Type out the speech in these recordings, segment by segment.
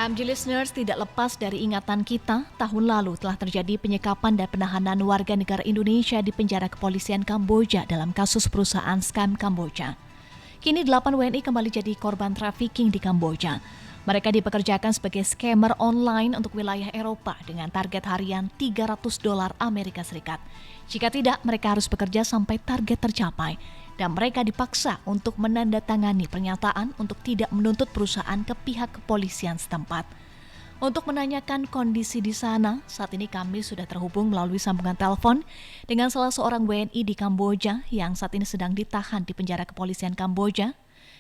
AMG Listeners, tidak lepas dari ingatan kita, tahun lalu telah terjadi penyekapan dan penahanan warga negara Indonesia di penjara kepolisian Kamboja dalam kasus perusahaan scam Kamboja. Kini 8 WNI kembali jadi korban trafficking di Kamboja. Mereka dipekerjakan sebagai scammer online untuk wilayah Eropa dengan target harian $300 Amerika Serikat. Jika tidak, mereka harus bekerja sampai target tercapai. Dan mereka dipaksa untuk menandatangani pernyataan untuk tidak menuntut perusahaan ke pihak kepolisian setempat. Untuk menanyakan kondisi di sana, saat ini kami sudah terhubung melalui sambungan telepon dengan salah seorang WNI di Kamboja yang saat ini sedang ditahan di penjara kepolisian Kamboja,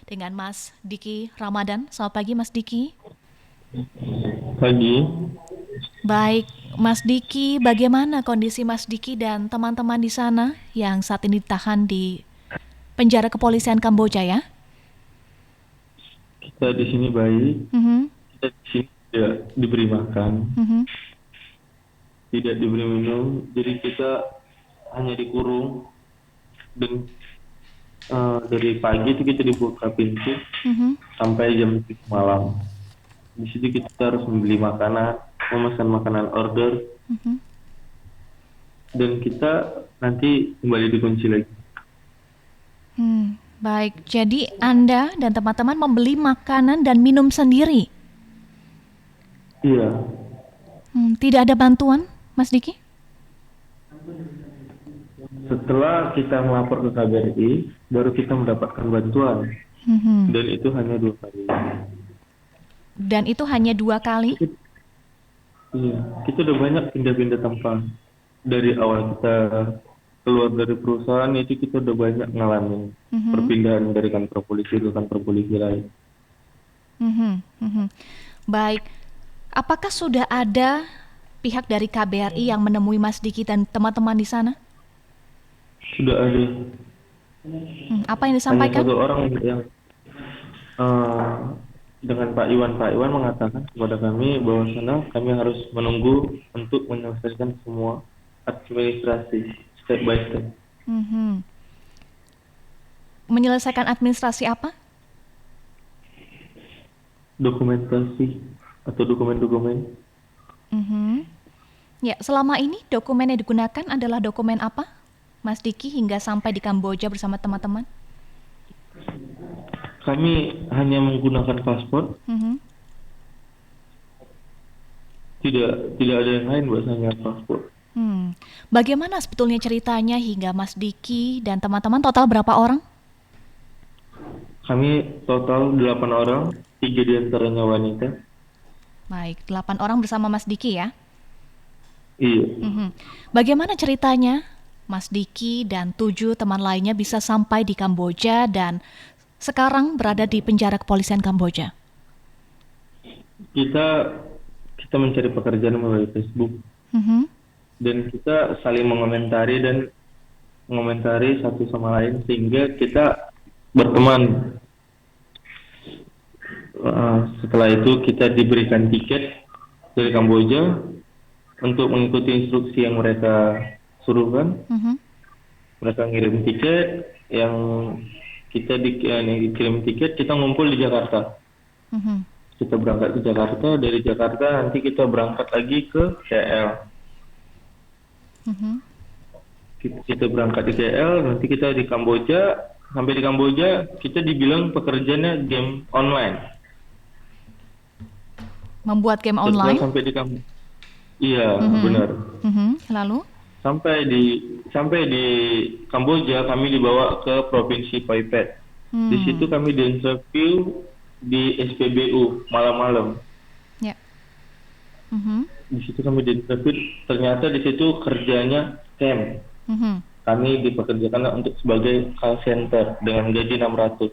dengan Mas Diki Ramadan. Selamat pagi, Mas Diki. Pagi. Baik, Mas Diki, bagaimana kondisi Mas Diki dan teman-teman di sana yang saat ini ditahan di penjara kepolisian Kamboja ya? Kita di sini baik. Kita di sini tidak diberi makan, tidak diberi minum. Jadi kita hanya dikurung dan dari pagi itu kita dibuka pintu sampai jam 7 malam. Di situ kita harus membeli makanan, memesan makanan order, dan kita nanti kembali dikunci lagi. Baik, jadi Anda dan teman-teman membeli makanan dan minum sendiri? Iya. Tidak ada bantuan, Mas Diki? Setelah kita melapor ke KBRI, baru kita mendapatkan bantuan. Dan itu hanya 2 kali. Dan itu hanya 2 kali? Iya, kita udah banyak pindah-pindah tempat. Dari awal kita keluar dari perusahaan itu kita udah banyak ngalamin perpindahan dari kantor polisi ke kantor polisi lain. Baik, apakah sudah ada pihak dari KBRI yang menemui Mas Diki dan teman-teman di sana? Sudah ada. Apa yang disampaikan? Hanya 1 orang yang dengan Pak Iwan mengatakan kepada kami bahwa kami harus menunggu untuk menyelesaikan semua administrasi step by step. Menyelesaikan administrasi apa? Dokumentasi atau dokumen-dokumen. Ya, selama ini dokumen yang digunakan adalah dokumen apa, Mas Diki, hingga sampai di Kamboja bersama teman-teman? Kami hanya menggunakan paspor. Tidak ada yang lain bahasanya paspor. Bagaimana sebetulnya ceritanya hingga Mas Diki dan teman-teman total berapa orang? Kami total 8 orang, 3 diantaranya wanita. Baik, 8 orang bersama Mas Diki ya? Iya. Bagaimana ceritanya Mas Diki dan 7 teman lainnya bisa sampai di Kamboja dan sekarang berada di penjara kepolisian Kamboja? Kita mencari pekerjaan melalui Facebook. Dan kita saling mengomentari satu sama lain sehingga kita berteman. Setelah itu kita diberikan tiket dari Kamboja untuk mengikuti instruksi yang mereka suruhkan. Mereka ngirim tiket, yang kita dikirim tiket, kita ngumpul di Jakarta. Kita berangkat ke Jakarta, dari Jakarta nanti kita berangkat lagi ke KL. Kita berangkat di KL, nanti kita di Kamboja. Sampai di Kamboja kita dibilang pekerjaannya game online. Membuat game online? Setelah sampai di Kamboja. Iya, benar. Lalu? Sampai di Kamboja kami dibawa ke provinsi Phai Phet. Di situ kami diinterview di SPBU malam-malam. Ya. Di situ kami diinterview, ternyata di situ kerjanya scam. Kami dipekerjakan untuk sebagai call center dengan gaji 600.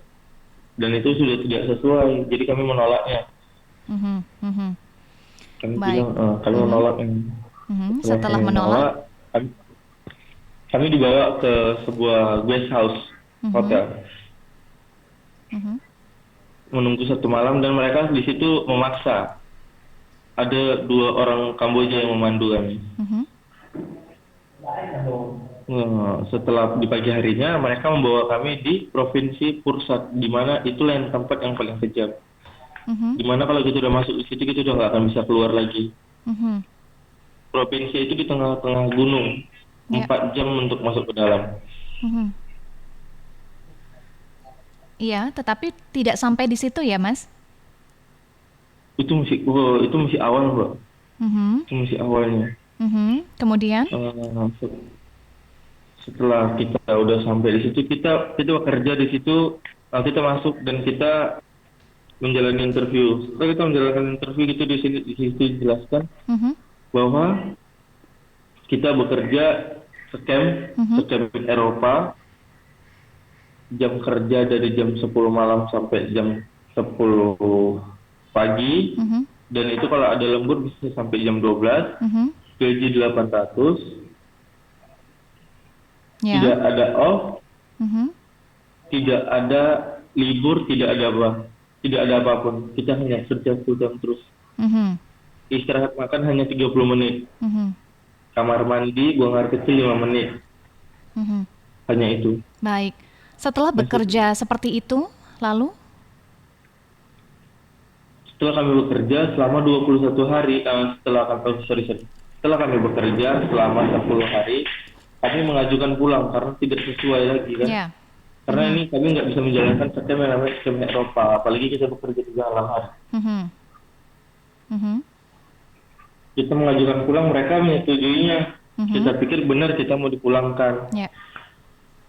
Dan itu sudah tidak sesuai, jadi kami menolaknya. Kami bilang kami menolaknya. Setelah menolak, kami dibawa ke sebuah guest house hotel. Menunggu 1 malam dan mereka di situ memaksa. Ada 2 orang Kamboja yang memandu kami. Setelah di pagi harinya mereka membawa kami di provinsi Pursat, di mana itulah tempat yang paling kejam. Dimana kalau kita udah masuk di situ kita udah nggak akan bisa keluar lagi. Mhm. Provinsi itu di tengah-tengah gunung, Ya. 4 jam untuk masuk ke dalam. Mhm. Iya, tetapi tidak sampai di situ ya, Mas? Itu masih awal, Mbak. Mhm. Itu masih awalnya. Mhm. Kemudian? Setelah kita udah sampai di situ, kita bekerja di situ, kita masuk dan kita menjalani interview. Setelah kita menjalankan interview itu di situ dijelaskan Mhm. bahwa kita bekerja scam Eropa, jam kerja dari jam 10 malam sampai jam 10 pagi, Mhm. dan itu kalau ada lembur bisa sampai jam 12, Mhm. gaji 800, Ya. tidak ada off, Mhm. tidak ada libur, tidak ada apapun. Kita hanya kerja full time terus. Mhm. Istirahat makan hanya 30 menit. Mhm. Kamar mandi, buang air kecil 5 menit. Mhm. Hanya itu. Baik. Setelah bekerja seperti itu, lalu? Setelah kami bekerja selama 21 hari, setelah kami bekerja selama 10 hari, kami mengajukan pulang karena tidak sesuai lagi kan. Ya. Karena ini kami nggak bisa menjalankan sistem yang namanya sistem Eropa, apalagi kita bekerja 3 hari. Mhm. Mhm. Kita mengajukan pulang, mereka menyetujuinya. Kita pikir benar kita mau dipulangkan. Ya.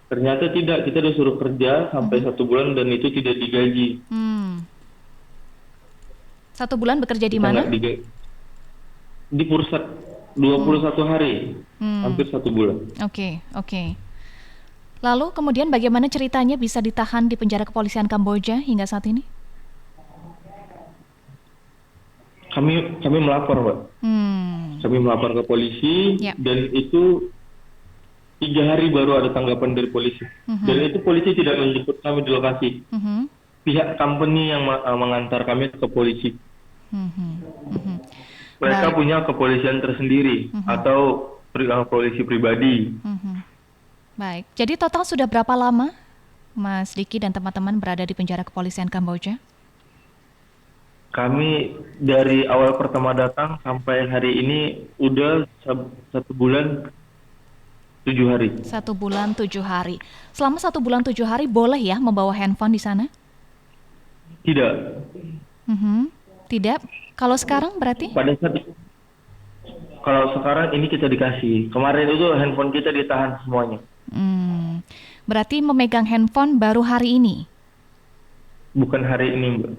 Ternyata tidak, kita disuruh kerja sampai 1 bulan dan itu tidak digaji. 1 bulan bekerja di Kita mana? nggak digaji. Di Pusat 21 hari, hampir 1 bulan. Oke. Lalu kemudian bagaimana ceritanya bisa ditahan di penjara kepolisian Kamboja hingga saat ini? Kami melapor, Pak. Kami melapor ke polisi, Ya. dan itu 3 hari baru ada tanggapan dari polisi. Dan itu polisi tidak menjemput kami di lokasi. Pihak company yang mengantar kami ke polisi. Mereka Baik. punya kepolisian tersendiri atau polisi pribadi. Baik. Jadi total sudah berapa lama Mas Diki dan teman-teman berada di penjara kepolisian Kamboja? Kami dari awal pertama datang sampai hari ini udah 1 bulan 7 hari. 1 bulan 7 hari. Selama 1 bulan 7 hari boleh ya membawa handphone di sana? Tidak. Tidak. Kalau sekarang berarti? Kalau sekarang ini kita dikasih. Kemarin itu handphone kita ditahan semuanya. Berarti memegang handphone baru hari ini? Bukan hari ini, Mbak.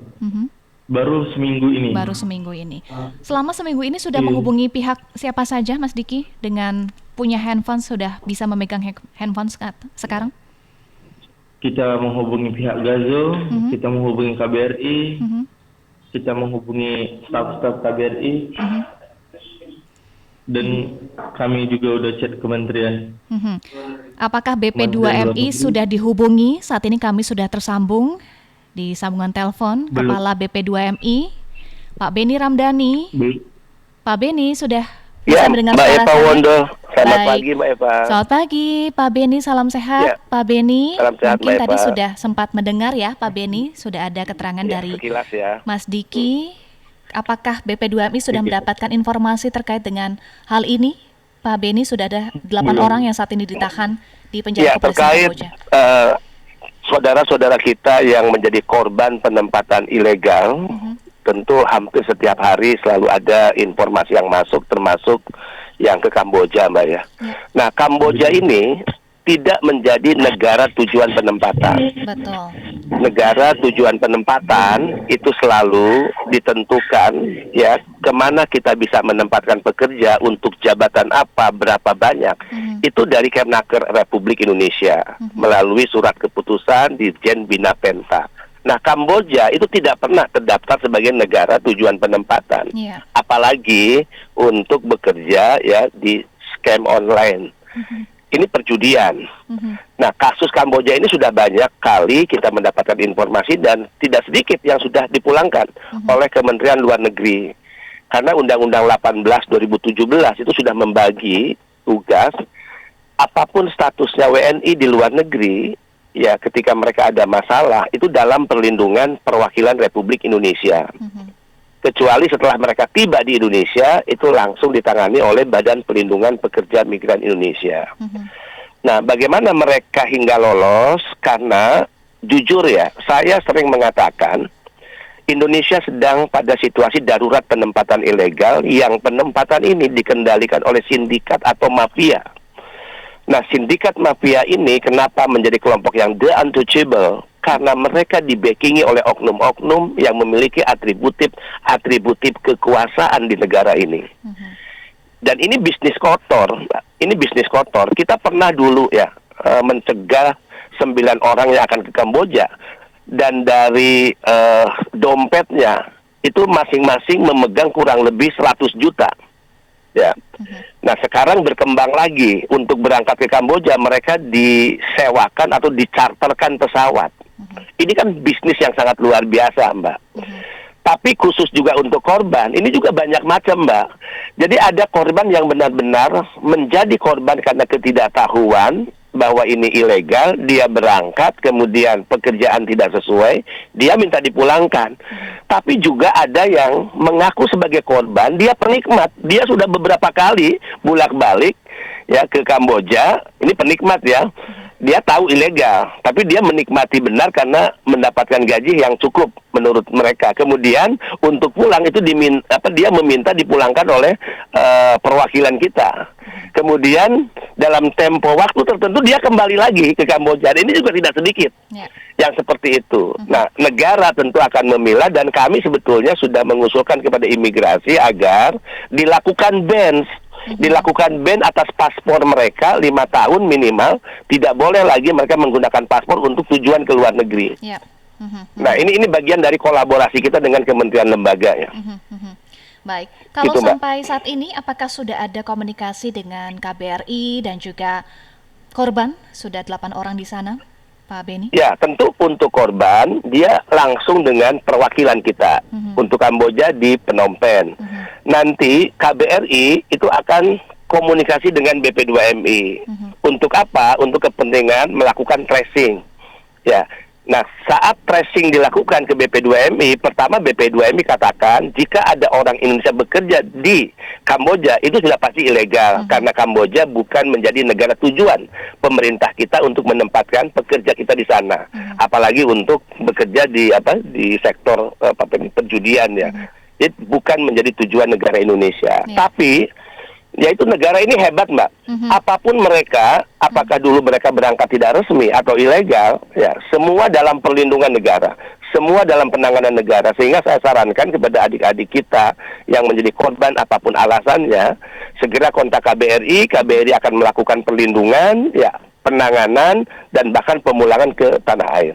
Baru seminggu ini. Baru seminggu ini. Selama seminggu ini sudah menghubungi pihak siapa saja, Mas Diki, dengan punya handphone sudah bisa memegang handphone sekarang? Kita menghubungi pihak Gazo, kita menghubungi KBRI, kita menghubungi staf-staf KBRI, dan kami juga udah chat kementerian. Apakah BP2MI sudah dihubungi? Saat ini kami sudah tersambung di sambungan telepon Kepala BP2MI, Pak Beni Ramdhani. Pak Beni sudah bisa mendengar Mbak suara Eva saya? Wondo. Selamat Baik. pagi, Mbak Eva. Selamat pagi, Pak Beni. Salam sehat, Ya. Pak Beni. Salam sehat, Mungkin Mbak tadi Eva. sudah sempat mendengar ya, Pak Beni. Sudah ada keterangan dari Sekilas ya. Mas Diki. Apakah BP2MI sudah mendapatkan informasi terkait dengan hal ini? Pak Beni, sudah ada 8 orang yang saat ini ditahan di penjara kepolisian Terkait Kamboja. saudara-saudara kita yang menjadi korban penempatan ilegal, tentu hampir setiap hari selalu ada informasi yang masuk, termasuk yang ke Kamboja, Mbak ya. Nah, Kamboja ini tidak menjadi negara tujuan penempatan. Betul. Negara tujuan penempatan itu selalu ditentukan ya kemana kita bisa menempatkan pekerja untuk jabatan apa, berapa banyak. Itu dari Kemnaker Republik Indonesia melalui surat keputusan Dirjen Bina Penta. Nah, Kamboja itu tidak pernah terdaftar sebagai negara tujuan penempatan, apalagi untuk bekerja ya di scam online. Ini perjudian. Nah, kasus Kamboja ini sudah banyak kali kita mendapatkan informasi dan tidak sedikit yang sudah dipulangkan oleh Kementerian Luar Negeri. Karena Undang-Undang 18 2017 itu sudah membagi tugas apapun statusnya WNI di luar negeri ya ketika mereka ada masalah itu dalam perlindungan perwakilan Republik Indonesia. Kecuali setelah mereka tiba di Indonesia itu langsung ditangani oleh Badan Perlindungan Pekerja Migran Indonesia. Nah, bagaimana mereka hingga lolos? Karena jujur ya, saya sering mengatakan Indonesia sedang pada situasi darurat penempatan ilegal yang penempatan ini dikendalikan oleh sindikat atau mafia. Nah, sindikat mafia ini kenapa menjadi kelompok yang the untouchable? Karena mereka dibackingi oleh oknum-oknum yang memiliki atributif kekuasaan di negara ini. Dan ini bisnis kotor, Mbak. Ini bisnis kotor. Kita pernah dulu ya mencegah 9 orang yang akan ke Kamboja. Dan dari dompetnya itu masing-masing memegang kurang lebih 100 juta. Ya. Nah, sekarang berkembang lagi untuk berangkat ke Kamboja mereka disewakan atau dicharterkan pesawat. Ini kan bisnis yang sangat luar biasa, Mbak. Tapi khusus juga untuk korban, ini juga banyak macam, Mbak. Jadi ada korban yang benar-benar menjadi korban karena ketidaktahuan bahwa ini ilegal, dia berangkat, kemudian pekerjaan tidak sesuai, dia minta dipulangkan. Tapi juga ada yang mengaku sebagai korban, dia penikmat, dia sudah beberapa kali bolak-balik ya ke Kamboja, ini penikmat ya. Dia tahu ilegal, tapi dia menikmati benar karena mendapatkan gaji yang cukup menurut mereka. Kemudian untuk pulang itu dia meminta dipulangkan oleh perwakilan kita. Kemudian dalam tempo waktu tertentu dia kembali lagi ke Kamboja. Dan ini juga tidak sedikit yang seperti itu. Nah, negara tentu akan memilah dan kami sebetulnya sudah mengusulkan kepada imigrasi agar dilakukan ban atas paspor mereka 5 tahun minimal, tidak boleh lagi mereka menggunakan paspor untuk tujuan ke luar negeri. Nah, ini bagian dari kolaborasi kita dengan kementerian lembaga ya. Baik, kalau Gitu, sampai saat ini apakah sudah ada komunikasi dengan KBRI dan juga korban? Sudah 8 orang di sana, Pak Beni? Ya, tentu untuk korban dia langsung dengan perwakilan kita untuk Kamboja di Phnom Penh. Nanti KBRI itu akan komunikasi dengan BP2MI. Untuk apa? Untuk kepentingan melakukan tracing. Ya. Nah, saat tracing dilakukan ke BP2MI, pertama BP2MI katakan jika ada orang Indonesia bekerja di Kamboja itu sudah pasti ilegal karena Kamboja bukan menjadi negara tujuan pemerintah kita untuk menempatkan pekerja kita di sana. Apalagi untuk bekerja di sektor perjudian ya. Itu bukan menjadi tujuan negara Indonesia. Tapi yaitu negara ini hebat, Mbak. Apapun mereka, apakah dulu mereka berangkat tidak resmi atau ilegal, ya semua dalam perlindungan negara, semua dalam penanganan negara. Sehingga saya sarankan kepada adik-adik kita yang menjadi korban apapun alasannya, segera kontak KBRI. KBRI akan melakukan perlindungan, ya penanganan dan bahkan pemulangan ke tanah air.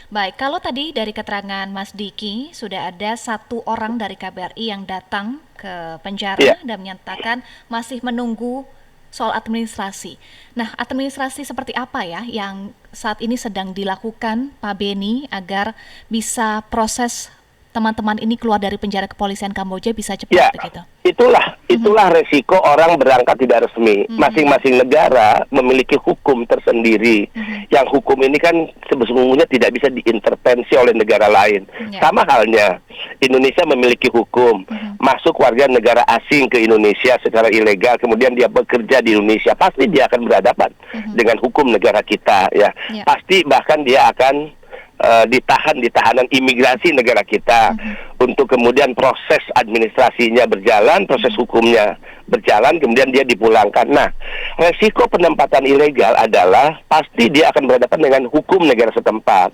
Baik, kalau tadi dari keterangan Mas Diki sudah ada 1 orang dari KBRI yang datang ke penjara dan menyatakan masih menunggu soal administrasi. Nah, administrasi seperti apa ya yang saat ini sedang dilakukan Pak Beni agar bisa proses teman-teman ini keluar dari penjara kepolisian Kamboja bisa cepat begitu? Itulah resiko orang berangkat tidak resmi. Masing-masing negara memiliki hukum tersendiri. Yang hukum ini kan sesungguhnya tidak bisa diintervensi oleh negara lain. Sama halnya Indonesia memiliki hukum. Masuk warga negara asing ke Indonesia secara ilegal, kemudian dia bekerja di Indonesia, pasti dia akan berhadapan dengan hukum negara kita ya. Pasti bahkan dia akan ditahan di tahanan imigrasi negara kita untuk kemudian proses administrasinya berjalan, proses hukumnya berjalan, kemudian dia dipulangkan. Nah, resiko penempatan ilegal adalah pasti dia akan berhadapan dengan hukum negara setempat.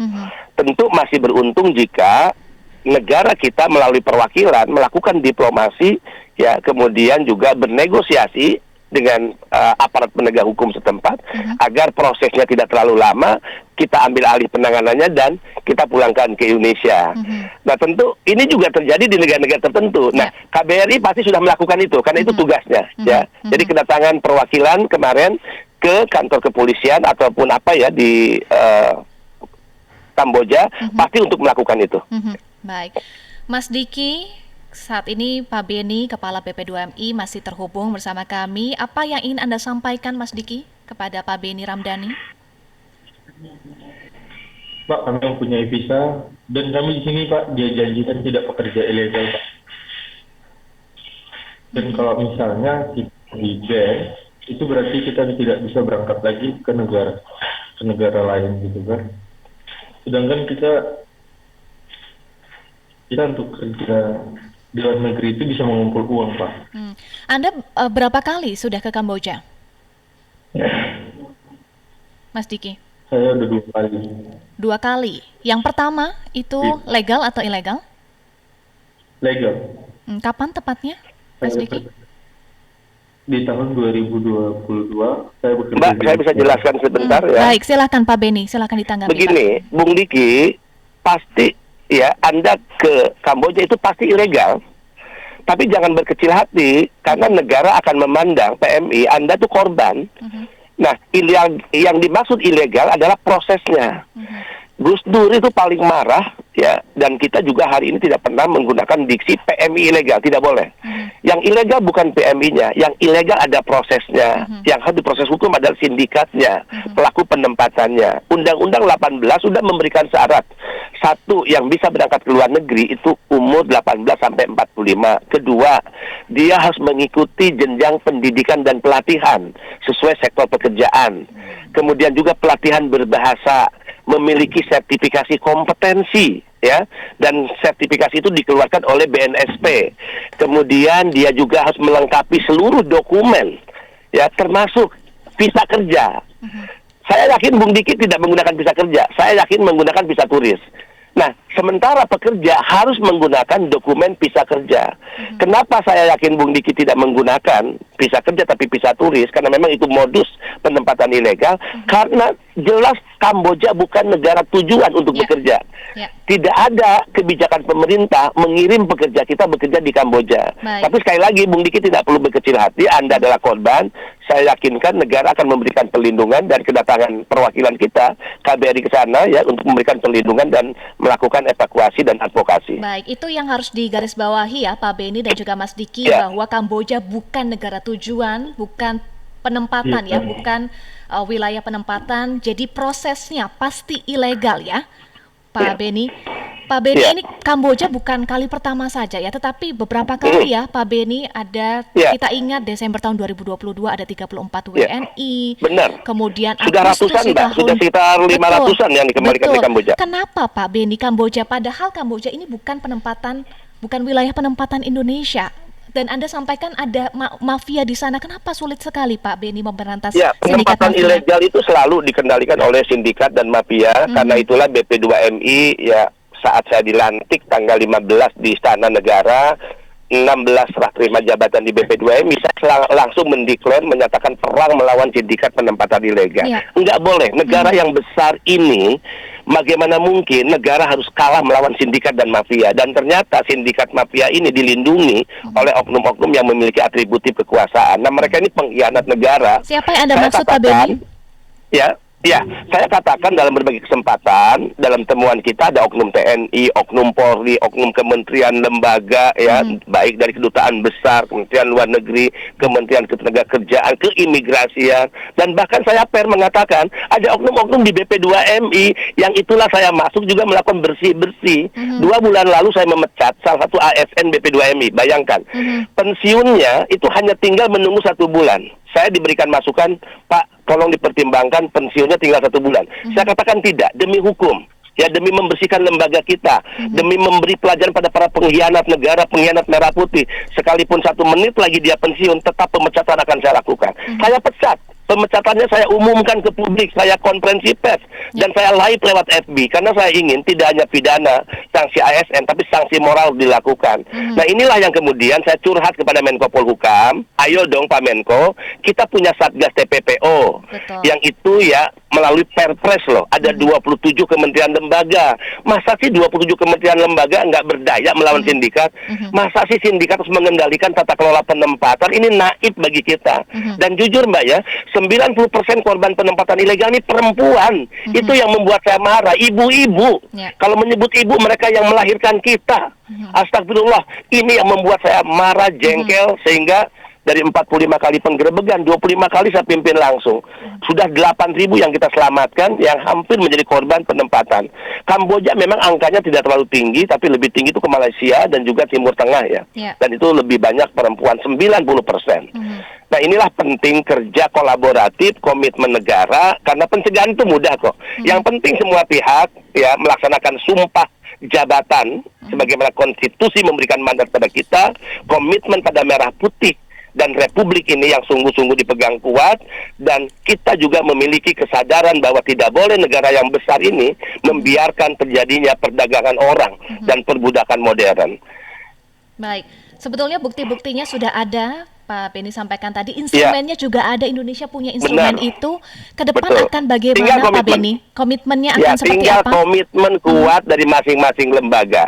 Tentu masih beruntung jika negara kita melalui perwakilan melakukan diplomasi, ya kemudian juga bernegosiasi dengan aparat penegak hukum setempat agar prosesnya tidak terlalu lama, kita ambil alih penanganannya dan kita pulangkan ke Indonesia. Nah, tentu ini juga terjadi di negara-negara tertentu. Nah, KBRI pasti sudah melakukan itu karena itu tugasnya ya. Jadi kedatangan perwakilan kemarin ke kantor kepolisian ataupun apa ya di Kamboja pasti untuk melakukan itu. Baik. Mas Diki, saat ini Pak Beni, Kepala BP2MI masih terhubung bersama kami. Apa yang ingin Anda sampaikan, Mas Diki, kepada Pak Beni Ramdhani? Pak, kami mempunyai visa dan kami di sini Pak dia janjikan tidak pekerja ilegal Pak. Dan kalau misalnya kita di ban, itu berarti kita tidak bisa berangkat lagi ke negara lain gitu kan. Sedangkan kita untuk kerja di luar negeri itu bisa mengumpul uang Pak. Anda berapa kali sudah ke Kamboja, Mas Diki? Saya udah 2 kali. 2 kali. Yang pertama itu legal atau ilegal? Legal. Kapan tepatnya, Mas Diki? Di tahun 2022 saya bekerja. Mbak, saya bisa jelaskan sebentar ya. Baik, silakan Pak Beni, silakan ditanggapi. Begini, Pak. Bung Diki, pasti ya Anda ke Kamboja itu pasti ilegal. Tapi jangan berkecil hati karena negara akan memandang PMI Anda tuh korban. Nah, yang dimaksud ilegal adalah prosesnya. Gus Dur itu paling marah ya, dan kita juga hari ini tidak pernah menggunakan diksi PMI ilegal, tidak boleh. Yang ilegal bukan PMI-nya, yang ilegal ada prosesnya. Yang harus diproses hukum adalah sindikatnya, pelaku penempatannya. Undang-Undang 18 sudah memberikan syarat. Satu, yang bisa berangkat ke luar negeri itu umur 18 sampai 45. Kedua, dia harus mengikuti jenjang pendidikan dan pelatihan sesuai sektor pekerjaan. Kemudian juga pelatihan berbahasa, memiliki sertifikasi kompetensi ya, dan sertifikasi itu dikeluarkan oleh BNSP. Kemudian dia juga harus melengkapi seluruh dokumen ya, termasuk visa kerja. Saya yakin Bung Diki tidak menggunakan visa kerja, saya yakin menggunakan visa turis. Nah, sementara pekerja harus menggunakan dokumen visa kerja. Kenapa saya yakin Bung Diki tidak menggunakan visa kerja tapi visa turis? Karena memang itu modus penempatan ilegal. Karena jelas Kamboja bukan negara tujuan untuk bekerja. Tidak ada kebijakan pemerintah mengirim pekerja kita bekerja di Kamboja. Tapi sekali lagi Bung Diki tidak perlu berkecil hati, Anda adalah korban. Saya yakinkan negara akan memberikan perlindungan, dan kedatangan perwakilan kita KBRI ke sana ya untuk memberikan perlindungan dan melakukan evakuasi dan advokasi. Baik, itu yang harus digarisbawahi ya Pak Beni dan juga Mas Diki, bahwa Kamboja bukan negara tujuan, bukan penempatan ya, bukan wilayah penempatan. Jadi prosesnya pasti ilegal ya, Pak Beni. Pak Beni, ini Kamboja bukan kali pertama saja ya, tetapi beberapa kali ya Pak Beni ada, kita ingat Desember tahun 2022 ada 34 WNI. Benar. Kemudian sudah ratusan Mbak, sudah sekitar 500-an yang dikembalikan di Kamboja. Kenapa Pak Beni Kamboja, padahal Kamboja ini bukan wilayah penempatan Indonesia? Dan Anda sampaikan ada mafia di sana. Kenapa sulit sekali Pak Beni memberantas sindikat penempatan mafia? ilegal itu selalu dikendalikan oleh sindikat dan mafia. Karena itulah BP2MI ya, saat saya dilantik tanggal 15 di Istana Negara, 16 serah terima jabatan di BP2MI, saya langsung menyatakan perang melawan sindikat penempatan ilegal. Enggak boleh. Negara yang besar ini, bagaimana mungkin negara harus kalah melawan sindikat dan mafia? Dan ternyata sindikat mafia ini dilindungi oleh oknum-oknum yang memiliki atributif kekuasaan. Nah, mereka ini pengkhianat negara. Siapa yang Anda maksud Pak Beni? Ya, saya katakan dalam berbagai kesempatan, dalam temuan kita ada oknum TNI, oknum Polri, oknum kementerian lembaga, ya, baik dari kedutaan besar, Kementerian Luar Negeri, Kementerian Ketenagakerjaan, keimigrasian, dan bahkan saya mengatakan ada oknum-oknum di BP2MI yang itulah saya masuk juga melakukan bersih-bersih. 2 bulan lalu saya memecat salah satu ASN BP2MI, bayangkan. Pensiunnya itu hanya tinggal menunggu 1 bulan. Saya diberikan masukan, Pak, tolong dipertimbangkan pensiunnya tinggal 1 bulan. Saya katakan tidak, demi hukum. Ya, demi membersihkan lembaga kita, demi memberi pelajaran pada para pengkhianat negara, pengkhianat merah putih. Sekalipun 1 menit lagi dia pensiun, tetap pemecatan akan saya lakukan. Saya pecat. Pemecatannya saya umumkan ke publik, saya konferensi pers, dan saya live lewat FB, karena saya ingin tidak hanya pidana, sanksi ASN, tapi sanksi moral dilakukan. Nah, inilah yang kemudian saya curhat kepada Menko Polhukam, ayo dong Pak Menko, kita punya Satgas TPPO, yang itu ya melalui Perpres loh, ada 27 kementerian lembaga. Masa sih 27 kementerian lembaga nggak berdaya melawan sindikat? Masa sih sindikat harus mengendalikan tata kelola penempatan? Ini naif bagi kita. Dan jujur Mbak ya, 90% korban penempatan ilegal ini perempuan. Itu yang membuat saya marah. Ibu-ibu. Kalau menyebut ibu, mereka yang melahirkan kita. Astagfirullah. Ini yang membuat saya marah, jengkel, sehingga Dari 45 kali penggerebekan, 25 kali saya pimpin langsung. Sudah 8.000 yang kita selamatkan, yang hampir menjadi korban penempatan. Kamboja memang angkanya tidak terlalu tinggi, tapi lebih tinggi itu ke Malaysia dan juga Timur Tengah ya. Dan itu lebih banyak perempuan, 90%. Nah, inilah penting kerja kolaboratif, komitmen negara, karena pencegahan itu mudah kok. Yang penting semua pihak ya melaksanakan sumpah jabatan sebagaimana konstitusi memberikan mandat pada kita, komitmen pada merah putih dan republik ini yang sungguh-sungguh dipegang kuat, dan kita juga memiliki kesadaran bahwa tidak boleh negara yang besar ini membiarkan terjadinya perdagangan orang dan perbudakan modern. Baik, sebetulnya bukti-buktinya sudah ada, Pak Beni sampaikan tadi, instrumennya juga ada, Indonesia punya instrumen itu. Ke depan akan bagaimana Pak Beni? Komitmennya akan seperti tinggal apa? Komitmen kuat dari masing-masing lembaga.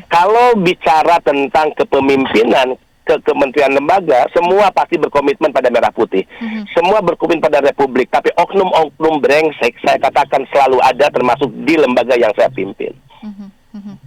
Kalau bicara tentang kepemimpinan ke kementerian lembaga, semua pasti berkomitmen pada merah putih. Semua berkomitmen pada republik, tapi oknum-oknum brengsek saya katakan selalu ada, termasuk di lembaga yang saya pimpin.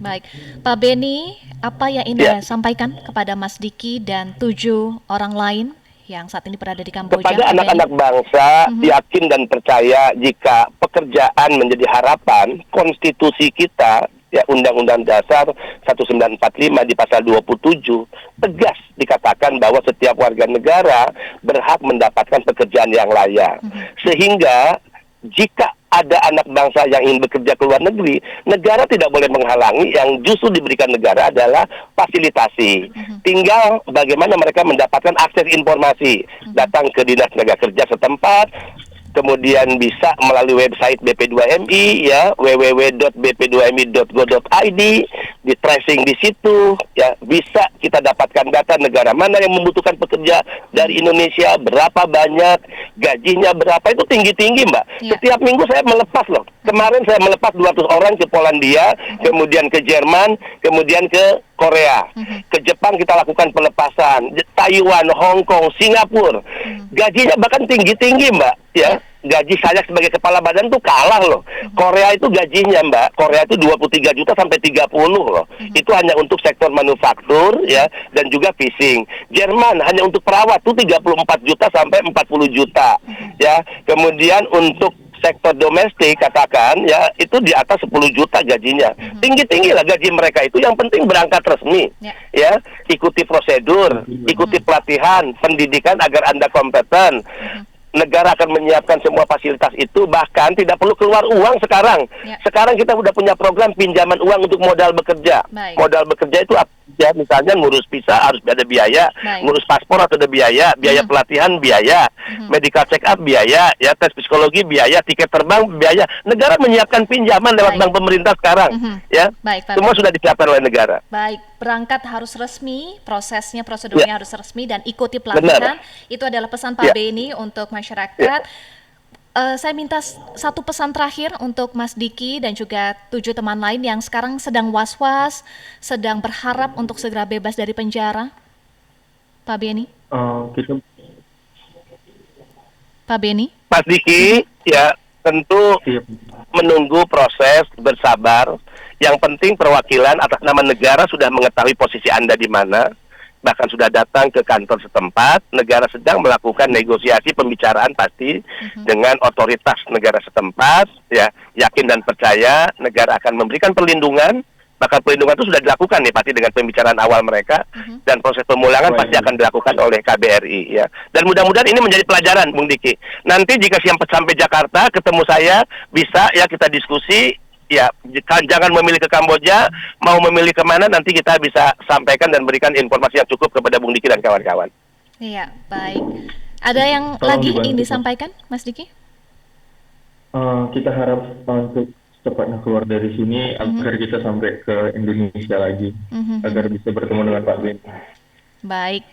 Baik, Pak Beni, apa yang ingin sampaikan kepada Mas Diki dan 7 orang lain yang saat ini berada di Kamboja? Kepada anak-anak bangsa, yakin dan percaya jika pekerjaan menjadi harapan, konstitusi kita, ya Undang-Undang Dasar 1945 di pasal 27 tegas dikatakan bahwa setiap warga negara berhak mendapatkan pekerjaan yang layak. Sehingga jika ada anak bangsa yang ingin bekerja ke luar negeri, negara tidak boleh menghalangi. Yang justru diberikan negara adalah fasilitasi. Tinggal bagaimana mereka mendapatkan akses informasi, datang ke Dinas Tenaga Kerja setempat, kemudian bisa melalui website BP2MI ya, www.bp2mi.go.id, di tracing di situ ya, bisa kita dapatkan data negara mana yang membutuhkan pekerja dari Indonesia, berapa banyak, gajinya berapa, itu tinggi-tinggi Mbak. Setiap minggu saya melepas loh. Kemarin saya melepas 200 orang ke Polandia, kemudian ke Jerman, kemudian ke Korea. Ke Jepang kita lakukan pelepasan, Taiwan, Hong Kong, Singapura. Gajinya bahkan tinggi-tinggi Mbak ya. Gaji saya sebagai kepala badan tuh kalah loh. Korea itu gajinya Mbak, Korea itu 23 juta sampai 30 loh. Itu hanya untuk sektor manufaktur ya, dan juga fishing. Jerman hanya untuk perawat tuh 34 juta sampai 40 juta ya. Kemudian untuk sektor domestik katakan ya, itu di atas 10 juta gajinya. Tinggi-tinggi lah gaji mereka itu, yang penting berangkat resmi ya, ikuti prosedur, ikuti pelatihan, pendidikan agar Anda kompeten. Negara akan menyiapkan semua fasilitas itu, bahkan tidak perlu keluar uang sekarang. Sekarang kita sudah punya program pinjaman uang untuk modal bekerja. Modal bekerja itu ya, misalnya ngurus visa harus ada biaya, ngurus paspor harus ada biaya, biaya pelatihan biaya, medical check up biaya, ya tes psikologi biaya, tiket terbang biaya. Negara menyiapkan pinjaman lewat bank pemerintah sekarang, ya. Semua sudah disiapkan oleh negara. Baik, berangkat harus resmi, prosesnya, prosedurnya harus resmi, dan ikuti pelatihan. Itu adalah pesan Pak Beni untuk masyarakat. Saya minta satu pesan terakhir untuk Mas Diki dan juga 7 teman lain yang sekarang sedang was-was, sedang berharap untuk segera bebas dari penjara. Pak Beni? Pak Beni? Mas Diki, ya tentu menunggu proses, bersabar. Yang penting perwakilan atas nama negara sudah mengetahui posisi Anda di mana. Bahkan sudah datang ke kantor setempat, negara sedang melakukan negosiasi pembicaraan pasti dengan otoritas negara setempat, ya, yakin dan percaya negara akan memberikan perlindungan, bahkan perlindungan itu sudah dilakukan nih pasti dengan pembicaraan awal mereka, dan proses pemulangan pasti akan dilakukan oleh KBRI ya. Dan mudah-mudahan ini menjadi pelajaran Bung Diki. Nanti jika sampai Jakarta ketemu saya, bisa ya kita diskusi. Ya, jangan memilih ke Kamboja, mau memilih kemana nanti kita bisa sampaikan dan berikan informasi yang cukup kepada Bung Diki dan kawan-kawan. Iya, baik. Ada yang lagi ingin disampaikan, Mas Diki? Kita harap untuk cepatnya keluar dari sini agar kita sampai ke Indonesia lagi, agar bisa bertemu dengan Pak Ben. Baik,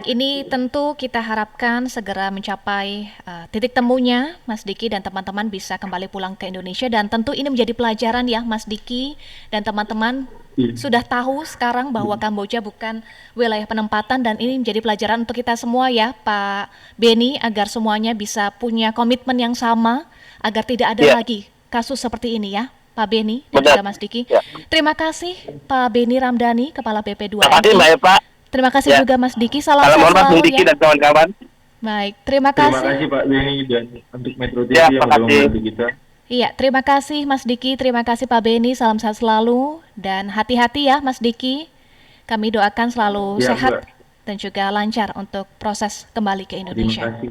ini tentu kita harapkan segera mencapai titik temunya Mas Diki dan teman-teman bisa kembali pulang ke Indonesia, dan tentu ini menjadi pelajaran ya Mas Diki dan teman-teman sudah tahu sekarang bahwa Kamboja bukan wilayah penempatan, dan ini menjadi pelajaran untuk kita semua ya Pak Beni, agar semuanya bisa punya komitmen yang sama agar tidak ada lagi kasus seperti ini ya Pak Beni dan juga Mas Diki. Terima kasih Pak Beni Ramdhani, Kepala BP2MI. Terima kasih Mbak Eva. Terima kasih Ya. juga Mas Diki. Salam Salam sehat hormat selalu Diki ya. dan kawan-kawan. Baik, terima Terima kasih. kasih Pak Beni dan untuk Metro TV Ya, yang terima sudah kasih. membantu kita. Iya, terima kasih Mas Diki, terima kasih Pak Beni, salam sehat selalu dan hati-hati ya Mas Diki. Kami doakan selalu Ya, sehat Mbak. dan juga lancar untuk proses kembali ke Terima Indonesia. kasih.